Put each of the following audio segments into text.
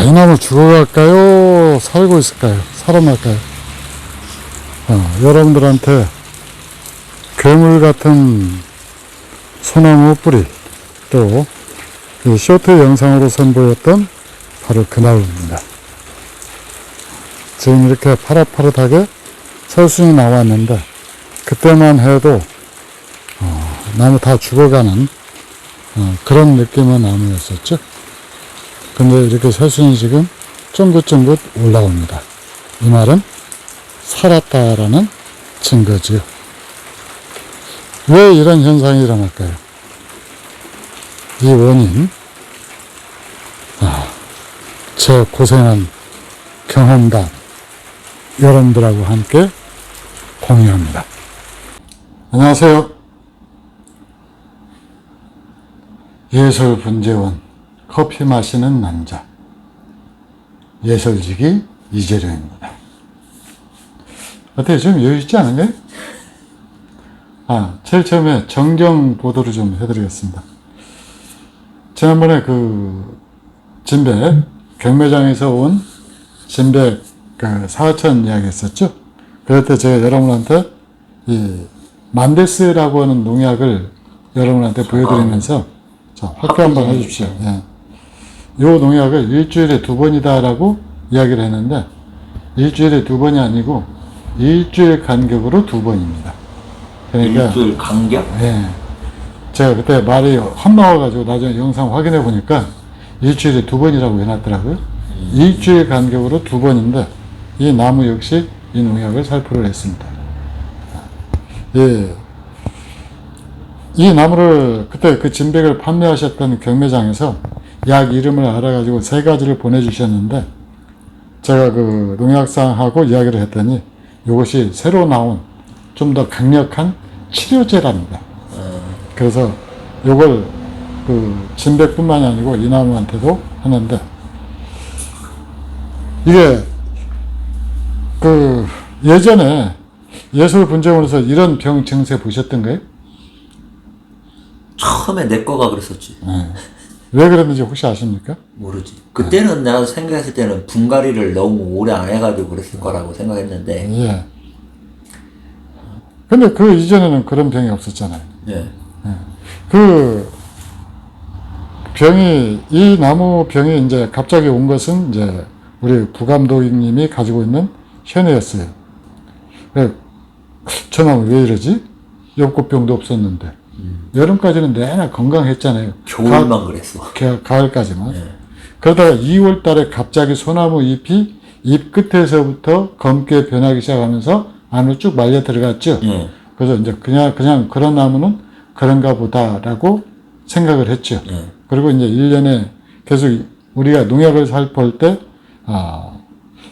이 나무 죽어갈까요? 살고 있을까요? 살아날까요? 여러분들한테 괴물 같은 소나무 뿌리, 또 이 쇼트 영상으로 선보였던 바로 그 나무입니다. 지금 이렇게 파릇파릇하게 설순이 나왔는데, 그때만 해도 나무 다 죽어가는 그런 느낌의 나무였었죠. 근데 이렇게 설순이 지금 쫑긋쫑긋 올라옵니다. 이 말은 살았다라는 증거지요. 왜 이런 현상이 일어날까요? 이 원인, 제 고생한 경험담 여러분들하고 함께 공유합니다. 안녕하세요. 예솔분재원 커피 마시는 남자 예솔지기 이재룡입니다. 어때요? 좀 여유 있지 않은가요? 제일 처음에 정경 보도를 좀 해드리겠습니다. 지난번에 진백 경매장에서 온 진백 사천 이야기 했었죠. 그럴 때 제가 여러분한테 이 만데스라고 하는 농약을 여러분한테 보여드리면서 확대 한번 해주십시오. 예. 이 농약을 일주일에 2번이다라고 이야기를 했는데, 일주일에 2번이 아니고 일주일 간격으로 2번입니다. 그러니까 일주일 간격? 예. 제가 그때 말이 헛나와가지고 나중에 영상 확인해 보니까 일주일에 2번이라고 해놨더라고요. 일주일 간격으로 2번인데, 이 나무 역시 이 농약을 살포를 했습니다. 예. 이 나무를 그때 그 진백을 판매하셨던 경매장에서 약 이름을 알아가지고 3가지를 보내주셨는데, 제가 그 농약사하고 이야기를 했더니 이것이 새로 나온 좀 더 강력한 치료제랍니다. 그래서 이걸 진백뿐만이 아니고 이 나무한테도 하는데, 이게 예전에 예솔분재원에서 이런 병 증세 보셨던가요? 처음에 내 거가 그랬었지. 네. 왜 그랬는지 혹시 아십니까? 모르지. 그때는 내가 생각했을 때는 분갈이를 너무 오래 안 해가지고 그랬을 거라고 생각했는데. 예. 근데 그 이전에는 그런 병이 없었잖아요. 예. 이 나무 병이 이제 갑자기 온 것은 이제 우리 부감독님이 가지고 있는 현해였어요. 저 나무 왜 이러지? 연꽃병도 없었는데. 여름까지는 내내 건강했잖아요. 겨울만 그랬어. 가을까지만. 예. 그러다가 2월 달에 갑자기 소나무 잎이 잎 끝에서부터 검게 변하기 시작하면서 안으로 쭉 말려 들어갔죠. 예. 그래서 이제 그냥 그런 나무는 그런가 보다라고 생각을 했죠. 예. 그리고 이제 1년에 계속 우리가 농약을 살포할 때,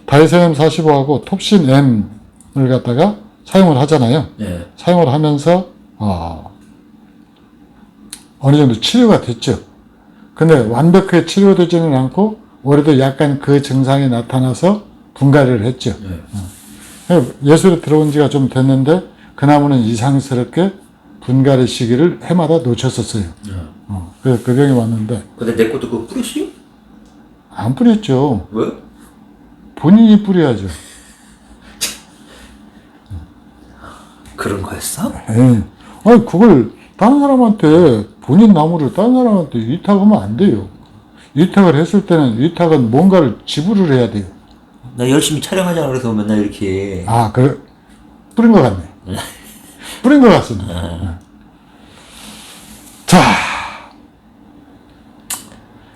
다이세늄 45하고 톱신 M을 갖다가 사용을 하잖아요. 예. 사용을 하면서, 어느 정도 치료가 됐죠. 근데 완벽하게 치료되지는 않고, 올해도 약간 그 증상이 나타나서 분갈이를 했죠. 예술에 들어온 지가 좀 됐는데, 그 나무는 이상스럽게 분갈이 시기를 해마다 놓쳤었어요. 그래서 그 병이 왔는데. 근데 내 것도 그거 뿌렸어요? 안 뿌렸죠. 왜? 본인이 뿌려야죠. 그런 거였어? 에이. 아니, 그걸 다른 사람한테, 본인 나무를 다른 사람한테 위탁하면 안 돼요. 위탁을 했을 때는 위탁은 뭔가를 지불을 해야 돼요. 나 열심히 촬영하자 그래서 맨날 이렇게. 뿌린 것 같네. 뿌린 것 같습니다. 자.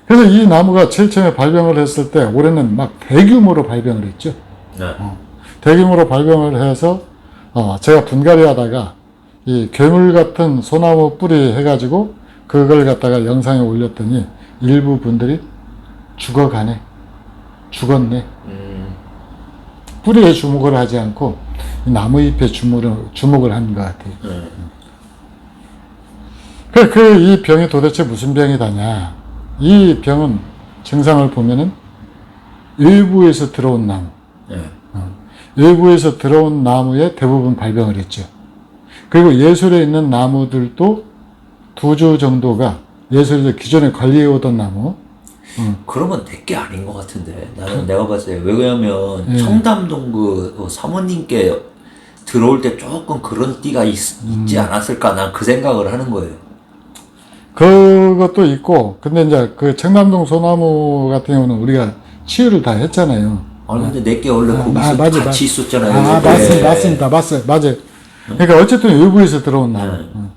그래서 이 나무가 제일 처음에 발병을 했을 때, 올해는 막 대규모로 발병을 했죠. 대규모로 발병을 해서, 제가 분갈이 하다가, 이 괴물 같은 소나무 뿌리 해가지고, 그걸 갖다가 영상에 올렸더니, 일부 분들이 죽었네. 뿌리에 주목을 하지 않고, 나무잎에 주목을 한 것 같아요. 이 병이 도대체 무슨 병이다냐. 이 병은 증상을 보면은 일부에서 들어온 나무. 일부에서 들어온 나무에 대부분 발병을 했죠. 그리고 예술에 있는 나무들도 2주 정도가 예술에서 기존에 관리해오던 나무, 그러면 내게 아닌 것 같은데 나는 내가 봤을 때 왜 그러냐면 예. 청담동 그 사모님께 들어올 때 조금 그런 띠가 있지 않았을까 난 그 생각을 하는 거예요. 그것도 있고, 근데 이제 그 청담동 소나무 같은 경우는 우리가 치유를 다 했잖아요. 아니 근데 내게 원래 거기서 맞아. 같이 있었잖아요. 아, 그때. 맞아요. 그러니까 어쨌든 외부에서 들어온 나무.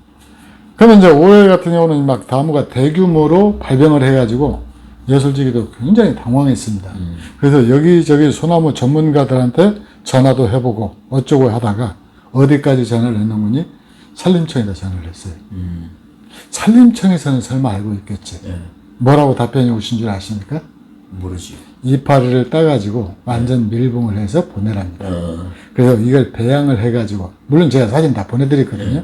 그러면 이제 올해 같은 경우는 막 나무가 대규모로 발병을 해가지고 예술지기도 굉장히 당황했습니다. 그래서 여기저기 소나무 전문가들한테 전화도 해보고 어쩌고 하다가 어디까지 전화를 했는군요. 산림청에다 전화를 했어요. 산림청에서는 설마 알고 있겠지. 예. 뭐라고 답변이 오신 줄 아십니까? 모르지. 이파리를 따가지고 완전 밀봉을 해서 보내랍니다. 어. 그래서 이걸 배양을 해가지고, 물론 제가 사진 다 보내드렸거든요.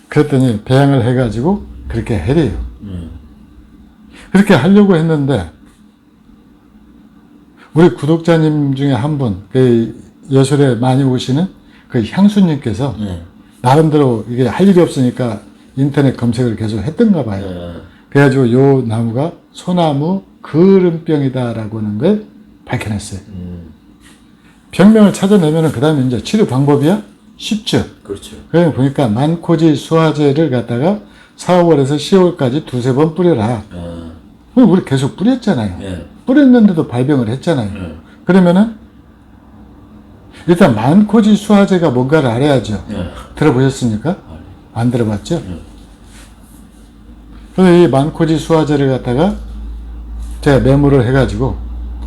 그랬더니 배양을 해가지고 그렇게 해래요. 그렇게 하려고 했는데, 우리 구독자님 중에 한 분, 그 예술에 많이 오시는 그 향수님께서 나름대로 이게 할 일이 없으니까 인터넷 검색을 계속 했던가 봐요. 그래가지고 요 나무가 소나무 그름병이다라고 하는 걸 밝혀냈어요. 병명을 찾아내면은 그 다음에 이제 치료 방법이야 쉽죠. 그렇죠. 그래서 보니까 만코지 수화제를 갖다가 4월에서 10월까지 두세 번 뿌려라. 그럼 우리 계속 뿌렸잖아요. 예. 뿌렸는데도 발병을 했잖아요. 그러면은 일단 만코지 수화제가 뭔가를 알아야죠. 들어보셨습니까? 안 들어봤죠? 그래서 이 만코지 수화제를 갖다가 제가 메모를 해가지고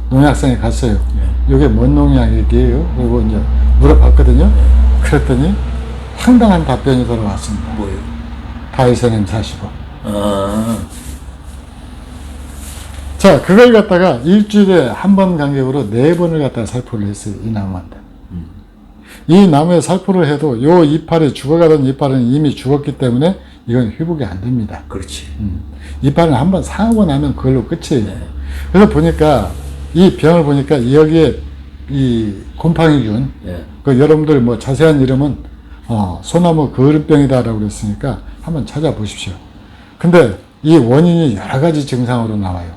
농약상에 갔어요. 이게 뭔 농약이에요? 그리고 이제 물어봤거든요. 그랬더니 황당한 답변이 돌아왔습니다. 뭐예요? 다이소넴 45. 아. 자, 그걸 갖다가 일주일에 한 번 간격으로 4번을 갖다가 살포를 했어요. 이 나무한테. 이 나무에 살포를 해도 요 이파리, 죽어가던 이파리는 이미 죽었기 때문에 이건 회복이 안 됩니다. 그렇지. 이파리는 한번 상하고 나면 그걸로 끝이에요. 그래서 보니까 이 병을 보니까 여기에 이 곰팡이균, 예. 그 여러분들 뭐 자세한 이름은 소나무 그을병이다라고 그랬으니까 한번 찾아보십시오. 근데 이 원인이 여러 가지 증상으로 나와요.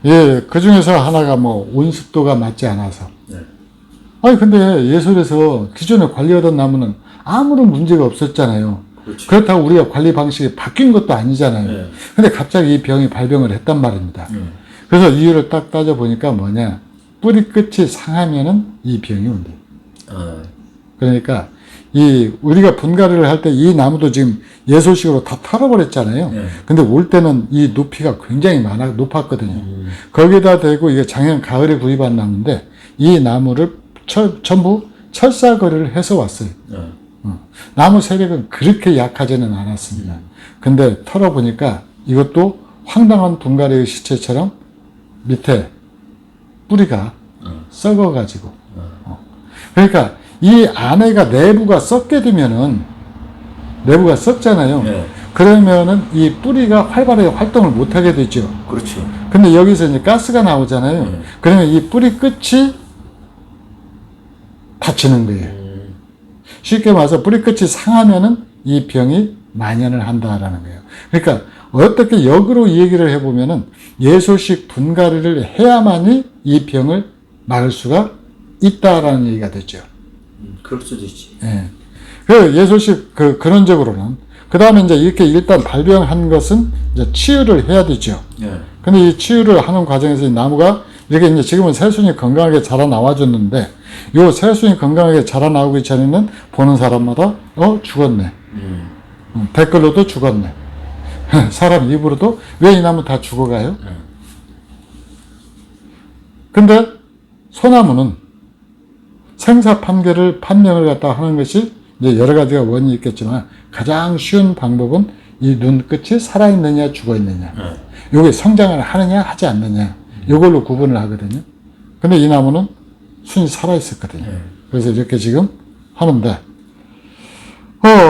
예, 그 중에서 하나가 뭐 온습도가 맞지 않아서. 네. 아니 근데 예술에서 기존에 관리하던 나무는 아무런 문제가 없었잖아요. 그렇죠. 그렇다고 우리가 관리 방식이 바뀐 것도 아니잖아요. 네. 근데 갑자기 이 병이 발병을 했단 말입니다. 그래서 이유를 딱 따져보니까 뭐냐. 뿌리 끝이 상하면은 이 병이 온대. 그러니까 우리가 분갈이를 할 때 이 나무도 지금 예솔식으로 다 털어버렸잖아요. 네. 근데 올 때는 이 높이가 굉장히 높았거든요. 거기다 대고 이게 작년 가을에 구입한 나무인데 이 나무를 전부 철사거리를 해서 왔어요. 나무 세력은 그렇게 약하지는 않았습니다. 근데 털어보니까 이것도 황당한 분갈이의 시체처럼 밑에 뿌리가 썩어가지고. 그러니까 이 안에가 내부가 썩게 되면은, 내부가 썩잖아요. 네. 그러면은 이 뿌리가 활발하게 활동을 못하게 되죠. 그렇죠. 근데 여기서 이제 가스가 나오잖아요. 그러면 이 뿌리 끝이 다치는 거예요. 쉽게 말해서 뿌리 끝이 상하면은 이 병이 만연을 한다라는 거예요. 그러니까 어떻게 역으로 이 얘기를 해보면은 예솔식 분갈이를 해야만이 이 병을 막을 수가 있다라는 얘기가 되죠. 그럴 수도 있지. 예. 그 예솔식 근원적으로는 그 다음에 이제 이렇게 일단 발병한 것은 이제 치유를 해야 되죠. 예. 근데 이 치유를 하는 과정에서 이 나무가 이렇게 이제 지금은 새순이 건강하게 자라 나와줬는데 요 새순이 건강하게 자라 나오기 전에는 보는 사람마다 죽었네. 댓글로도 죽었네. 사람 입으로도 왜 이 나무 다 죽어가요? 근데 소나무는 생사 판명을 갖다 하는 것이 이제 여러 가지가 원인이 있겠지만 가장 쉬운 방법은 이 눈 끝이 살아있느냐 죽어있느냐. 요게 성장을 하느냐 하지 않느냐. 요걸로 구분을 하거든요. 근데 이 나무는 순이 살아있었거든요. 그래서 이렇게 지금 하는데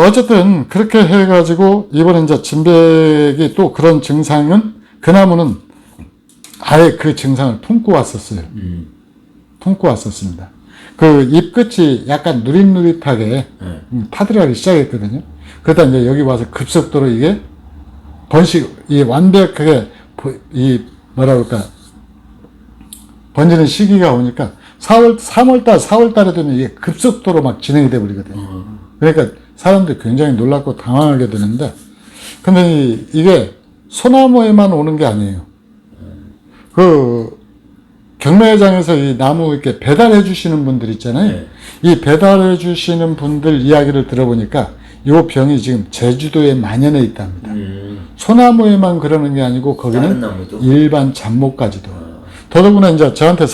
어쨌든 그렇게 해가지고 이번에 이제 진백이 또 그런 증상은 그 나무는 아예 그 증상을 품고 왔었어요. 품고 왔었습니다. 그 잎 끝이 약간 누릿누릿하게 타들어가기 시작했거든요. 그러다 이제 여기 와서 급속도로 이게 완벽하게 이 뭐라 그럴까, 번지는 시기가 오니까 3월달, 4월달에 되면 이게 급속도로 막 진행이 돼 버리거든요. 그러니까 사람들이 굉장히 놀랍고 당황하게 되는데, 근데 이게 소나무에만 오는 게 아니에요. 그 경매장에서 이 나무 이렇게 배달해 주시는 분들 있잖아요. 네. 이 배달해 주시는 분들 이야기를 들어보니까 이 병이 지금 제주도에 만연해 있답니다. 소나무에만 그러는 게 아니고 다른 거기는 나무도? 일반 잡목까지도. 더더구나 이제 저한테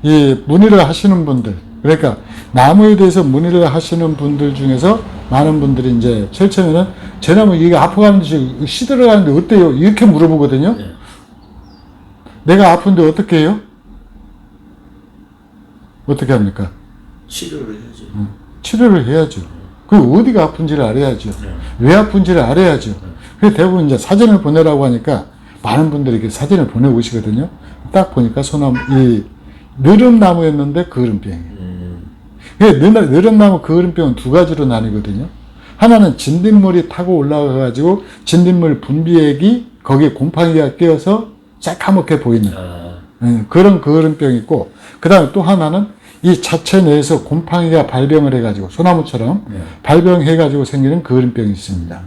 이 문의를 하시는 분들, 그러니까 나무에 대해서 문의를 하시는 분들 중에서 많은 분들이 이제 제일 처음에는 제 나무 이게 아파가는지 시들어가는데 어때요? 이렇게 물어보거든요. 네. 내가 아픈데 어떻게 해요? 어떻게 합니까? 치료를 해야지. 치료를 해야죠. 그 어디가 아픈지를 알아야죠. 왜 아픈지를 알아야죠. 그래서 대부분 이제 사진을 보내라고 하니까 많은 분들이 이렇게 사진을 보내오시거든요. 딱 보니까 소나무, 이 느릅나무였는데 그을음병이에요. 느릅나무 그을음병은 두 가지로 나뉘거든요. 하나는 진딧물이 타고 올라가가지고 진딧물 분비액이 거기에 곰팡이가 끼어서 새까맣게 보이는 그런 그을음병이 있고, 그 다음에 또 하나는 이 자체 내에서 곰팡이가 발병을 해가지고 소나무처럼 발병해가지고 생기는 그을음병이 있습니다.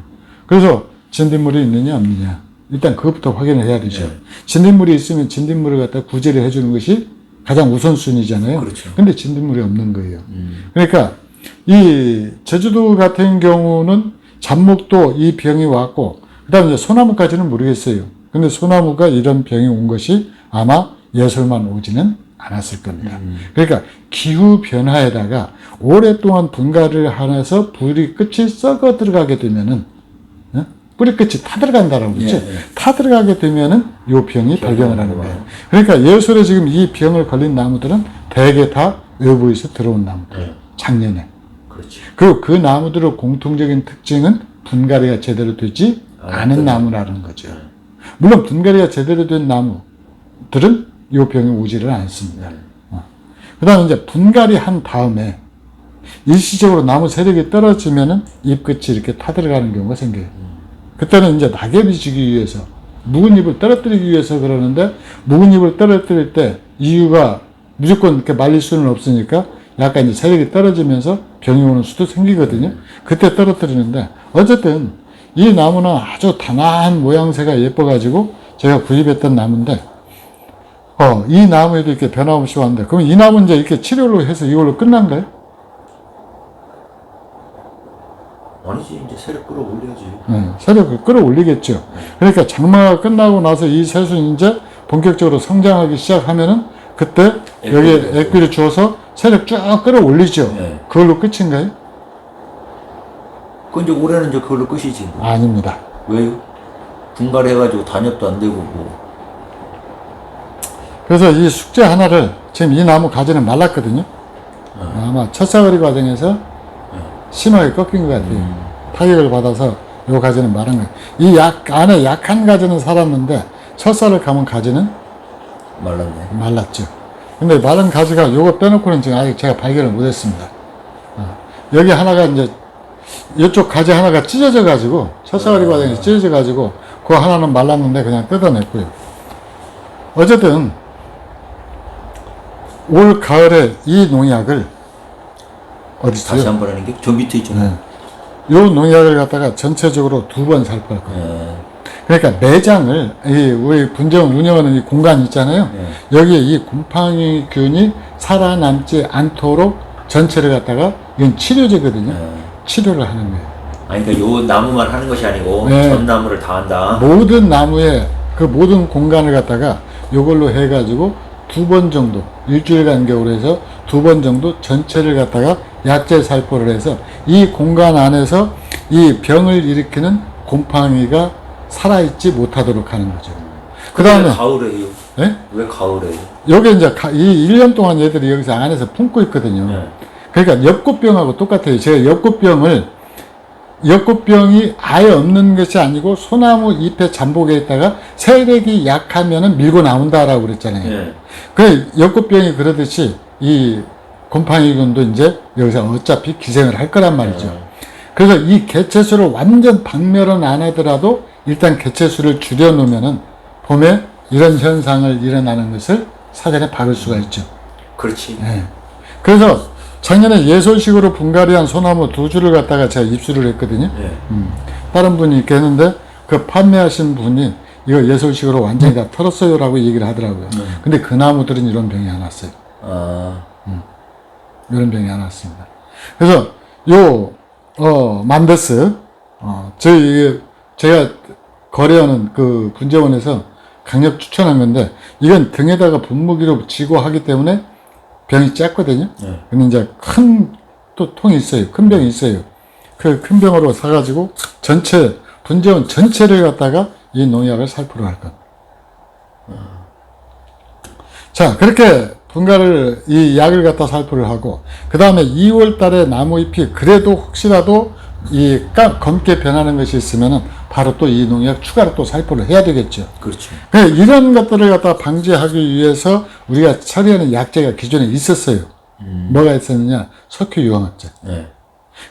그래서 진딧물이 있느냐 없느냐 일단 그것부터 확인을 해야 되죠. 진딧물이 있으면 진딧물을 갖다 구제를 해주는 것이 가장 우선순위잖아요. 그렇죠. 근데 진딧물이 없는 거예요. 그러니까 이 제주도 같은 경우는 잡목도 이 병이 왔고, 그 다음에 소나무까지는 모르겠어요. 근데 소나무가 이런 병이 온 것이 아마 예솔만 오지는 않았을 겁니다. 그러니까 기후 변화에다가 오랫동안 분갈이를 하면서 뿌리 끝이 썩어 들어가게 되면은, 뿌리 끝이 타들어간다라고 그랬죠. 타들어가게 되면은 이 병이 발병을 하는 거예요. 그러니까 예솔에 지금 이 병을 걸린 나무들은 대개 다 외부에서 들어온 나무들. 작년에. 그렇지. 그 나무들의 공통적인 특징은 분갈이가 제대로 되지 않은 나무라는 거죠. 물론 분갈이가 제대로 된 나무들은 이 병이 오지를 않습니다. 그 다음에 이제 분갈이 한 다음에 일시적으로 나무 세력이 떨어지면은 잎 끝이 이렇게 타들어가는 경우가 생겨요. 그때는 이제 낙엽이 지기 위해서, 묵은 잎을 떨어뜨리기 위해서 그러는데, 묵은 잎을 떨어뜨릴 때 이유가 무조건 이렇게 말릴 수는 없으니까 약간 이제 세력이 떨어지면서 병이 오는 수도 생기거든요. 그때 떨어뜨리는데, 어쨌든 이 나무는 아주 단아한 모양새가 예뻐가지고 제가 구입했던 나무인데, 이 나무에도 이렇게 변함없이 왔는데, 그럼 이 나무 이제 이렇게 치료를 해서 이걸로 끝난가요? 아니지, 이제 세력 끌어올려야지. 세력을 끌어올리겠죠. 그러니까 장마가 끝나고 나서 이 새순이 이제 본격적으로 성장하기 시작하면은 그때 여기에 액비를 주어서 세력 쭉 끌어올리죠. 그걸로 끝인가요? 그 이제 올해는 이제 그걸로 끝이지. 뭐. 아닙니다. 왜요? 분갈해가지고 단엽도 안 되고 뭐. 그래서 이 숙제 하나를, 지금 이 나무 가지는 말랐거든요. 아마 첫사거리 과정에서 심하게 꺾인 것 같아요. 타격을 받아서 요 가지는 마른 거예요. 이 안에 약한 가지는 살았는데 첫살을 감은 가지는 말랐네. 말랐죠. 근데 마른 가지가 요거 빼놓고는 지금 아직 제가 발견을 못했습니다. 여기 하나가 이제 이쪽 가지 하나가 찢어져 가지고 첫사거리 과정에서 찢어져 가지고 그 하나는 말랐는데 그냥 뜯어냈고요. 어쨌든 올 가을에 이 농약을 어디 있어요? 다시 한 번 하는 게 저 밑에 있잖아요. 요 농약을 갖다가 전체적으로 2번 살포할 거예요. 그러니까 매장을, 우리 분재원 운영하는 이 공간 있잖아요. 여기에 이 곰팡이균이 살아남지 않도록 전체를 갖다가, 이건 치료제거든요. 치료를 하는 거예요. 아니, 그러니까 요 나무만 하는 것이 아니고 전 나무를 다 한다. 모든 나무에 그 모든 공간을 갖다가 요걸로 해가지고 2번 정도, 일주일 간격으로 해서 2번 정도 전체를 갖다가 약제 살포를 해서 이 공간 안에서 이 병을 일으키는 곰팡이가 살아있지 못하도록 하는 거죠. 그 다음에. 왜 가을에 해요? 예? 왜 가을에 해요? 여기 이제 이 1년 동안 얘들이 여기서 안에서 품고 있거든요. 그러니까 엽꽃병하고 똑같아요. 제가 엽꽃병이 아예 없는 것이 아니고 소나무 잎의 잠복에 있다가 세력이 약하면은 밀고 나온다라고 그랬잖아요. 그래, 엽꽃병이 그러듯이 이 곰팡이균도 이제 여기서 어차피 기생을 할 거란 말이죠. 그래서 이 개체수를 완전 박멸은 안 하더라도 일단 개체수를 줄여놓으면은 봄에 이런 현상을 일어나는 것을 사전에 박을 수가 있죠. 그렇지. 예. 그래서 작년에 예솔식으로 분갈이한 소나무 2주를 갖다가 제가 입수를 했거든요. 예. 다른 분이 이렇게 했는데 그 판매하신 분이 이거 예솔식으로 완전히 다 털었어요라고 얘기를 하더라고요. 근데 그 나무들은 이런 병이 안 왔어요. 아, 이런 병이 안 왔습니다. 그래서 만데스, 제가 거래하는 그 분재원에서 강력 추천한 건데, 이건 등에다가 분무기로 쥐고 하기 때문에 병이 작거든요. 네. 근데 이제 또 통이 있어요. 큰 병이 있어요. 그 큰 병으로 사가지고 분재원 전체를 갖다가 이 농약을 살포를 할 겁니다. 자, 그렇게 이 약을 갖다 살포를 하고, 그 다음에 2월 달에 나무 잎이 그래도 혹시라도 검게 변하는 것이 있으면은 바로 또 이 농약 추가로 또 살포를 해야 되겠죠. 그렇죠. 이런 것들을 갖다 방지하기 위해서 우리가 처리하는 약재가 기존에 있었어요. 뭐가 있었느냐? 석유유황합제. 네.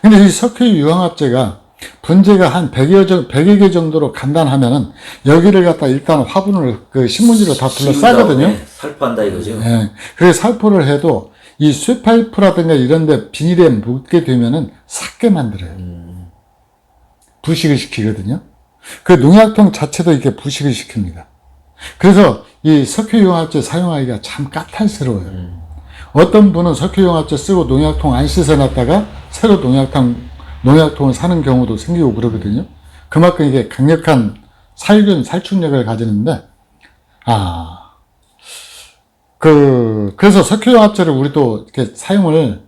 근데 이 석유유황합제가 분재가 한 100여 개 정도로 간단하면은 여기를 갖다 일단 화분을 신문지로 다 둘러싸거든요. 살포한다 이거죠. 예. 그래서 살포를 해도 이 쇠파이프라든가 이런 데 비닐에 묻게 되면은 삭게 만들어요. 부식을 시키거든요. 그 농약통 자체도 이렇게 부식을 시킵니다. 그래서 이 석유융합제 사용하기가 참 까탈스러워요. 어떤 분은 석유융합제 쓰고 농약통 안 씻어놨다가 새로 농약통을 사는 경우도 생기고 그러거든요. 그만큼 이게 강력한 살충력을 가지는데, 그래서 석유융합제를 우리도 이렇게 사용을,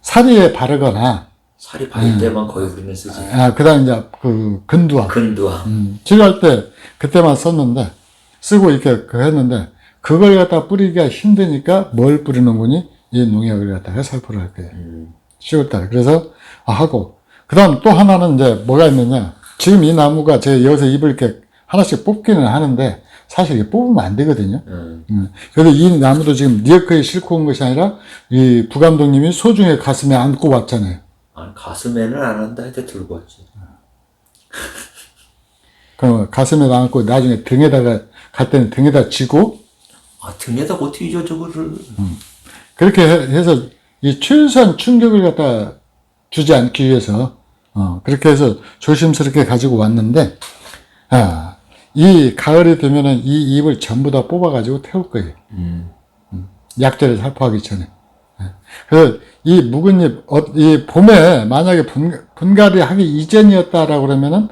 사리에 바르거나, 살이 바를 때만 거의 우리는 쓰지. 그 다음 이제 근두화. 치료할 때 그때만 쓰고 이렇게 했는데, 그걸 갖다 뿌리기가 힘드니까 뭘 뿌리는 분이 이 농약을 갖다가 살포를 할 거예요. 10월달에. 그래서, 하고. 그 다음 또 하나는 이제 뭐가 있느냐. 지금 이 나무가 제가 여기서 잎을 이렇게 하나씩 뽑기는 하는데, 사실 이게 뽑으면 안 되거든요. 그래서 이 나무도 지금 리어크에 싣고 온 것이 아니라, 이 부감독님이 소중히 가슴에 안고 왔잖아요. 아니, 가슴에는 안 한다 해도 들고 왔지. 그럼 가슴에 안고 나중에 갈 때는 등에다 쥐고, 등에다 어떻게 줘, 저거를. 그렇게 해서 이 최소한 충격을 갖다 주지 않기 위해서, 그렇게 해서 조심스럽게 가지고 왔는데, 이 가을이 되면은 이 잎을 전부 다 뽑아가지고 태울 거예요. 약재를 살포하기 전에. 그래서 이 묵은 이 봄에 만약에 분갈이 하기 이전이었다라고 그러면은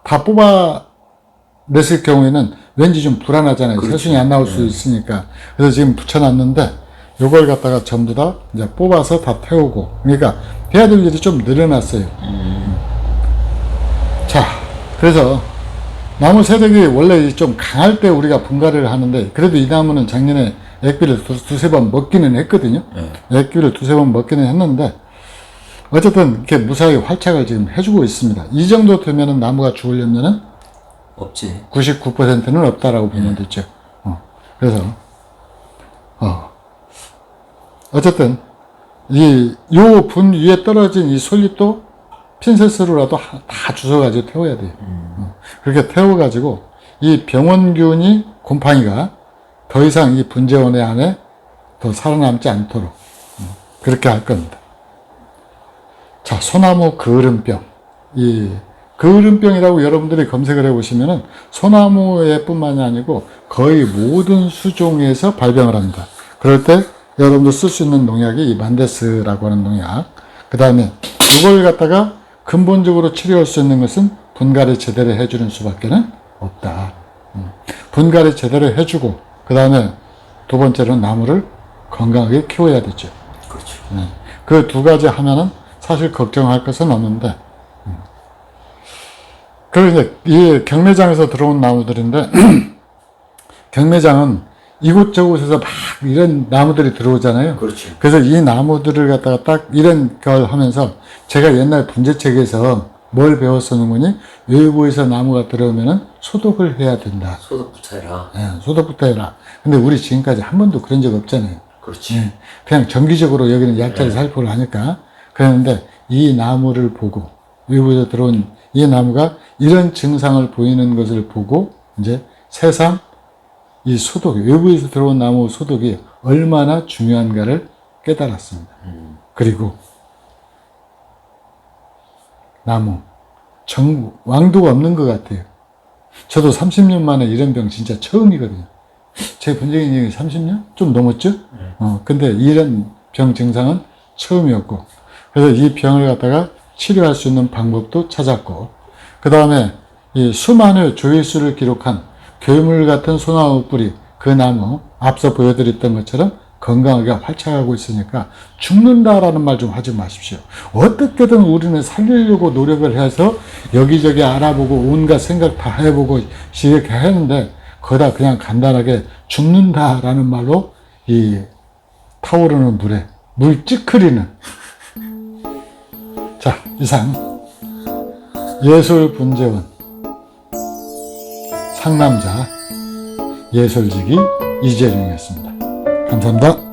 다 뽑아냈을 경우에는 왠지 좀 불안하잖아요. 그렇죠. 새순이 안 나올 수 있으니까. 그래서 지금 붙여놨는데, 요걸 갖다가 전부 다 이제 뽑아서 다 태우고. 그러니까 해야 될 일이 좀 늘어났어요. 자, 그래서 나무 세력이 원래 좀 강할 때 우리가 분갈이를 하는데, 그래도 이 나무는 작년에 액비를 두세 번 먹기는 했거든요. 액비를 두세 번 먹기는 했는데, 어쨌든 이렇게 무사히 활착을 지금 해주고 있습니다. 이 정도 되면은 나무가 죽으려면은 없지. 99%는 없다라고 보면 되죠. 그래서, 어쨌든, 요 분 위에 떨어진 이 솔잎도 핀셋으로라도 다 주워가지고 태워야 돼요. 그렇게 태워가지고, 이 병원균이, 곰팡이가 더 이상 이 분재원의 안에 더 살아남지 않도록, 그렇게 할 겁니다. 자, 소나무 그을음병. 이 그을음병이라고 여러분들이 검색을 해보시면은 소나무에 뿐만이 아니고 거의 모든 수종에서 발병을 합니다. 그럴 때 여러분들 쓸 수 있는 농약이 이 만데스라고 하는 농약. 그 다음에 이걸 갖다가 근본적으로 치료할 수 있는 것은 분갈이 제대로 해주는 수밖에는 없다. 분갈이 제대로 해주고, 그 다음에 두 번째로는 나무를 건강하게 키워야 되죠. 그렇죠. 그 두 가지 하면은 사실 걱정할 것은 없는데, 그리고 이제 이 경매장에서 들어온 나무들인데, 경매장은 이곳저곳에서 막 이런 나무들이 들어오잖아요. 그렇죠. 그래서 이 나무들을 갖다가 딱 이런 걸 하면서 제가 옛날 분재책에서 뭘 배웠었는거니, 외부에서 나무가 들어오면은 소독을 해야 된다. 소독부터 해라. 소독부터 해라. 근데 우리 지금까지 한 번도 그런 적 없잖아요. 그렇지. 그냥 정기적으로 여기는 약자를 살포를 하니까. 그랬는데 이 나무를 보고, 외부에서 들어온 이 나무가 이런 증상을 보이는 것을 보고 이제 세상 이 소독, 외부에서 들어온 나무 소독이 얼마나 중요한가를 깨달았습니다. 그리고 나무, 왕도가 없는 것 같아요. 저도 30년 만에 이런 병 진짜 처음이거든요. 제 본적인 얘기 30년? 좀 넘었죠? 근데 이런 병 증상은 처음이었고, 그래서 이 병을 갖다가 치료할 수 있는 방법도 찾았고, 그 다음에 이 수많은 조회수를 기록한 괴물 같은 소나무 뿌리, 그 나무, 앞서 보여드렸던 것처럼 건강하게 활착하고 있으니까 죽는다라는 말 좀 하지 마십시오. 어떻게든 우리는 살리려고 노력을 해서 여기저기 알아보고 온갖 생각 다 해보고 이렇게 하는데 거기다 그냥 간단하게 죽는다라는 말로 이 타오르는 물에 물 찌크리는. 자, 이상 예술분재원 상남자 예술지기 이재룡이었습니다. 감사합니다.